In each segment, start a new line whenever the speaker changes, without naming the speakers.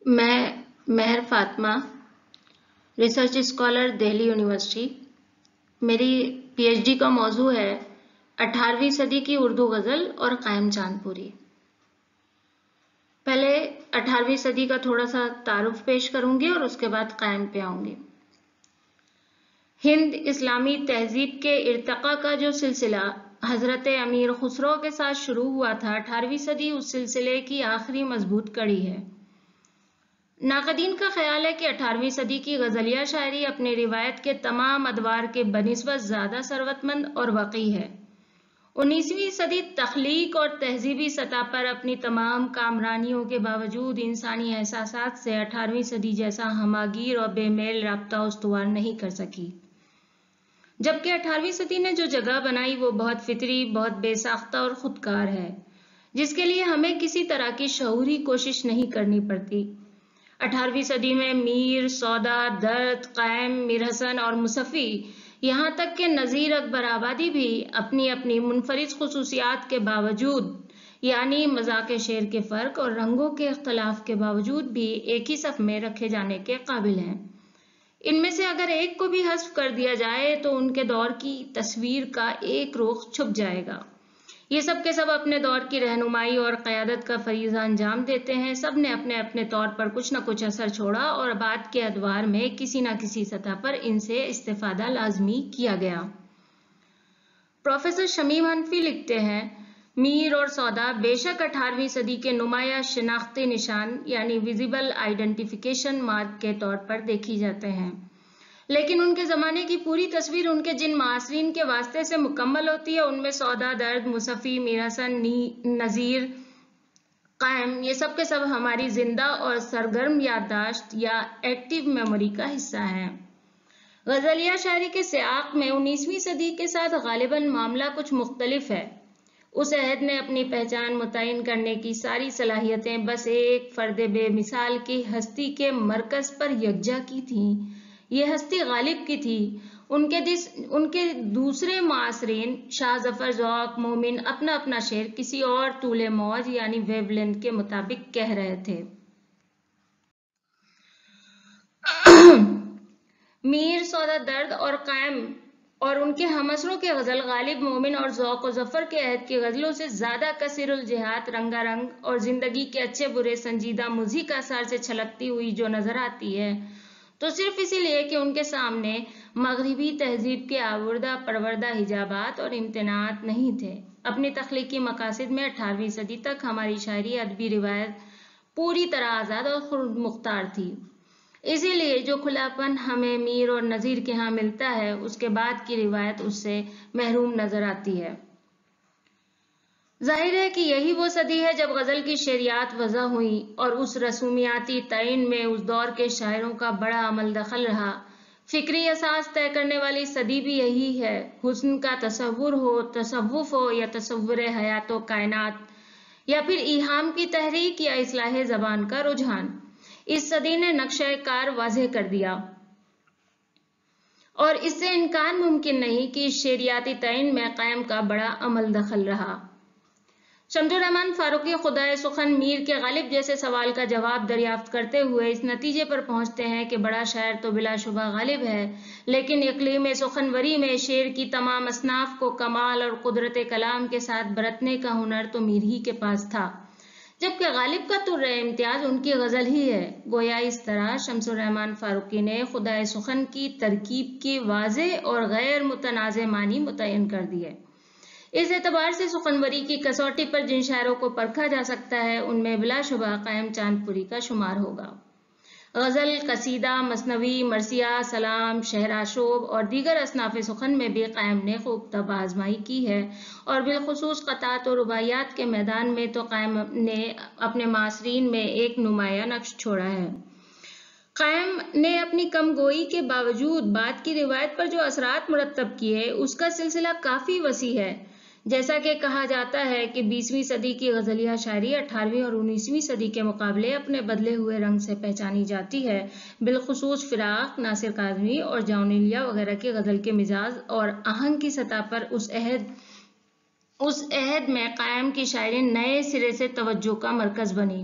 میں مہر Fatima, research scholar, Delhi university. میری پی ایچ ڈی کا موضوع ہے 18ویں صدی کی اردو غزل اور قائم چاند پوری۔ پہلے 18ویں صدی کا تھوڑا سا تعارف پیش کروں گی اور اس کے بعد قائم پہ آؤں گی۔ ہند اسلامی تہذیب کے ارتقاء کا جو سلسلہ حضرت امیر خسرو کے ساتھ شروع ہوا تھا، 18ویں صدی اس سلسلے کی آخری مضبوط کڑی ہے۔ ناقدین کا خیال ہے کہ 18ویں صدی کی غزلیہ شاعری اپنی روایت کے تمام ادوار کے بنسبت زیادہ ثروت مند اور وقی ہے۔ 19ویں صدی تخلیق اور تہذیبی سطح پر اپنی تمام کامرانیوں کے باوجود انسانی احساسات سے 18ویں صدی جیسا ہماگیر اور بے میل رابطہ استوار نہیں کر سکی، جبکہ 18ویں صدی نے جو جگہ بنائی وہ بہت فطری، بہت بے ساختہ اور خودکار ہے، جس کے لیے ہمیں کسی طرح کی شعوری کوشش نہیں کرنی پڑتی۔ 18ویں صدی میں میر، سودا، درد، قائم، میر حسن اور مصفی، یہاں تک کہ نذیر اکبر آبادی بھی اپنی اپنی منفرد خصوصیات کے باوجود، یعنی مذاق شعر کے فرق اور رنگوں کے اختلاف کے باوجود بھی ایک ہی صف میں رکھے جانے کے قابل ہیں۔ ان میں سے اگر ایک کو بھی حذف کر دیا جائے تو ان کے دور کی تصویر کا ایک رخ چھپ جائے گا۔ یہ سب کے سب اپنے دور کی رہنمائی اور قیادت کا فریضہ انجام دیتے ہیں۔ سب نے اپنے اپنے طور پر کچھ نہ کچھ اثر چھوڑا اور بعد کے ادوار میں کسی نہ کسی سطح پر ان سے استفادہ لازمی کیا گیا۔ پروفیسر شمیم حنفی لکھتے ہیں، میر اور سودا بے شک 18ویں صدی کے نمایاں شناختی نشان یعنی ویزیبل آئیڈینٹیفیکیشن مارک کے طور پر دیکھی جاتے ہیں، لیکن ان کے زمانے کی پوری تصویر ان کے جن معاصرین کے واسطے سے مکمل ہوتی ہے، ان میں سودا، درد، مصفی، میر حسن، نذیر، قائم، یہ سب کے سب ہماری زندہ اور سرگرم یادداشت یا ایکٹیو میموری کا حصہ ہیں۔ غزلیہ شاعری کے سیاق میں 19ویں صدی کے ساتھ غالباً معاملہ کچھ مختلف ہے۔ اس عہد نے اپنی پہچان متعین کرنے کی ساری صلاحیتیں بس ایک فرد بے مثال کی ہستی کے مرکز پر یکجا کی تھیں۔ یہ ہستی غالب کی تھی۔ ان کے دوسرے معاصرین شاہ ظفر، ذوق، مومن اپنا اپنا شعر کسی اور طول موج یعنی ویو لینتھ کے مطابق کہہ رہے تھے۔ میر، سودا، درد اور قائم اور ان کے ہمعصروں کے غزل غالب، مومن اور ذوق و ظفر کے عہد کی غزلوں سے زیادہ کثیر الجہات، رنگا رنگ اور زندگی کے اچھے برے سنجیدہ مزی کا اثار سے چھلکتی ہوئی جو نظر آتی ہے، تو صرف اسی لیے کہ ان کے سامنے مغربی تہذیب کے آوردہ پروردہ حجابات اور امتناعات نہیں تھے۔ اپنی تخلیقی مقاصد میں 18ویں صدی تک ہماری شاعری ادبی روایت پوری طرح آزاد اور خود مختار تھی۔ اسی لیے جو کھلاپن ہمیں میر اور نذیر کے ہاں ملتا ہے، اس کے بعد کی روایت اس سے محروم نظر آتی ہے۔ ظاہر ہے کہ یہی وہ صدی ہے جب غزل کی شعریات وضع ہوئیں اور اس رسومیاتی تعین میں اس دور کے شاعروں کا بڑا عمل دخل رہا۔ فکری اساس طے کرنے والی صدی بھی یہی ہے۔ حسن کا تصور ہو، تصوف ہو یا تصور حیات و کائنات، یا پھر ایہام کی تحریک یا اصلاح زبان کا رجحان، اس صدی نے نقشہ کار واضح کر دیا، اور اس سے انکار ممکن نہیں کہ اس شعریاتی تعین میں قائم کا بڑا عمل دخل رہا۔ شمس الرحمن فاروقی خدائے سخن میر کے غالب جیسے سوال کا جواب دریافت کرتے ہوئے اس نتیجے پر پہنچتے ہیں کہ بڑا شاعر تو بلا شبہ غالب ہے، لیکن اقلیم سخنوری میں شعر کی تمام اصناف کو کمال اور قدرت کلام کے ساتھ برتنے کا ہنر تو میر ہی کے پاس تھا، جبکہ غالب کا طر امتیاز ان کی غزل ہی ہے۔ گویا اس طرح شمس الرحمن فاروقی نے خدائے سخن کی ترکیب کی واضح اور غیر متنازع معنی متعین کر دیے۔ اس اعتبار سے سخنوری کی کسوٹی پر جن شاعروں کو پرکھا جا سکتا ہے، ان میں بلا شبہ قائم چاند پوری کا شمار ہوگا۔ غزل، قصیدہ، مثنوی، مرثیہ، سلام، شعر آشوب اور دیگر اصناف سخن میں بھی قائم نے خوب طب آزمائی کی ہے، اور بالخصوص قطعات و رباعیات کے میدان میں تو قائم نے اپنے معاصرین میں ایک نمایاں نقش چھوڑا ہے۔ قائم نے اپنی کم گوئی کے باوجود بعد کی روایت پر جو اثرات مرتب کیے، اس کا سلسلہ کافی وسیع ہے۔ جیسا کہ کہا جاتا ہے کہ 20ویں صدی کی غزلیہ شاعری 18ویں اور 19ویں صدی کے مقابلے اپنے بدلے ہوئے رنگ سے پہچانی جاتی ہے، بالخصوص فراق، ناصر کاظمی اور جون ایلیا وغیرہ کی غزل کے مزاج اور آہنگ کی سطح پر اس عہد میں قائم کی شاعری نئے سرے سے توجہ کا مرکز بنی۔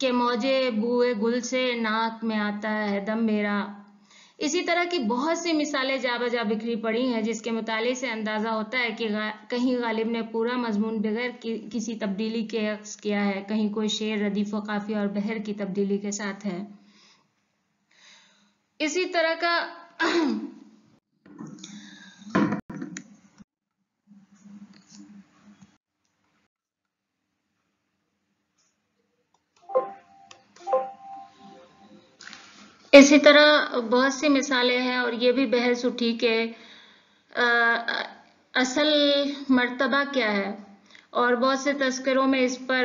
کہ موجے بوئے گل سے ناک میں آتا ہے دم میرا. اسی طرح کی بہت سی مثالیں جا بجا بکھری پڑی ہیں، جس کے مطالعے سے اندازہ ہوتا ہے کہ کہیں غالب نے پورا مضمون بغیر کسی تبدیلی کے عکس کیا ہے، کہیں کوئی شعر ردیف و قافیہ اور بحر کی تبدیلی کے ساتھ ہے. اسی طرح کا اسی طرح بہت سی مثالیں ہیں، اور یہ بھی بحث اٹھی کہ اصل مرتبہ کیا ہے، اور بہت سے تذکروں میں اس پر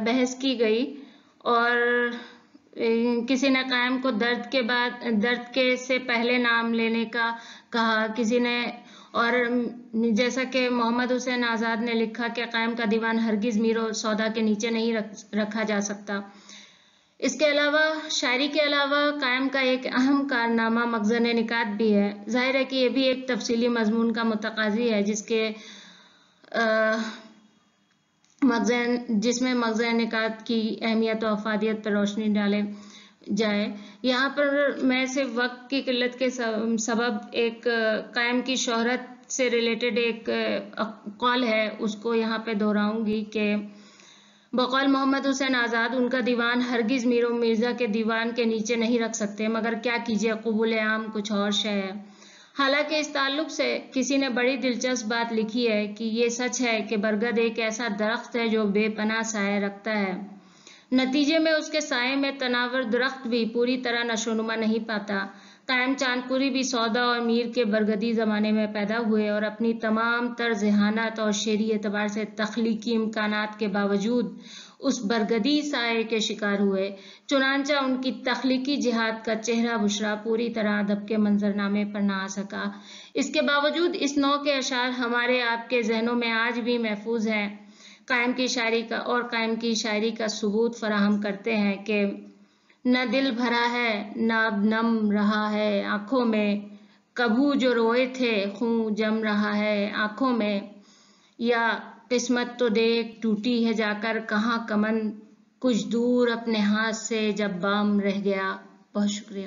بحث کی گئی. اور کسی نے قائم کو درد کے سے پہلے نام لینے کا کہا، کسی نے، اور جیسا کہ محمد حسین آزاد نے لکھا کہ قائم کا دیوان ہرگز میر و سودا کے نیچے نہیں رکھا جا سکتا. اس کے علاوہ شاعری کے علاوہ قائم کا ایک اہم کارنامہ مخزن نکات بھی ہے. ظاہر ہے کہ یہ بھی ایک تفصیلی مضمون کا متقاضی ہے جس میں مخزن نکات کی اہمیت و افادیت پر روشنی ڈالے جائے. یہاں پر میں صرف وقت کی قلت کے سبب ایک قائم کی شہرت سے ریلیٹڈ ایک قول ہے، اس کو یہاں پہ دہراؤں گی کہ بقول محمد حسین آزاد ان کا دیوان ہرگز میر و مرزا کے دیوان کے نیچے نہیں رکھ سکتے، مگر کیا کیجیے قبول عام کچھ اور شے ہے. حالانکہ اس تعلق سے کسی نے بڑی دلچسپ بات لکھی ہے کہ یہ سچ ہے کہ برگد ایک ایسا درخت ہے جو بے پناہ سائے رکھتا ہے، نتیجے میں اس کے سائے میں تناور درخت بھی پوری طرح نشوونما نہیں پاتا. قائم چاند پوری بھی سودا اور میر کے برگدی زمانے میں پیدا ہوئے اور اپنی تمام تر ذہانت اور شعری اعتبار سے تخلیقی امکانات کے باوجود اس برگدی سائے کے شکار ہوئے. چنانچہ ان کی تخلیقی جہاد کا چہرہ بشرا پوری طرح ادب کے منظرنامے پر نہ آ سکا. اس کے باوجود اس نوع کے اشعار ہمارے آپ کے ذہنوں میں آج بھی محفوظ ہیں. قائم کی شاعری کا ثبوت فراہم کرتے ہیں کہ نہ دل بھرا ہے نہ اب نم رہا ہے آنکھوں میں، کبھو جو روئے تھے خون جم رہا ہے آنکھوں میں، یا قسمت تو دیکھ ٹوٹی ہے جا کر کہاں کمن، کچھ دور اپنے ہاتھ سے جب بام رہ گیا. بہت شکریہ.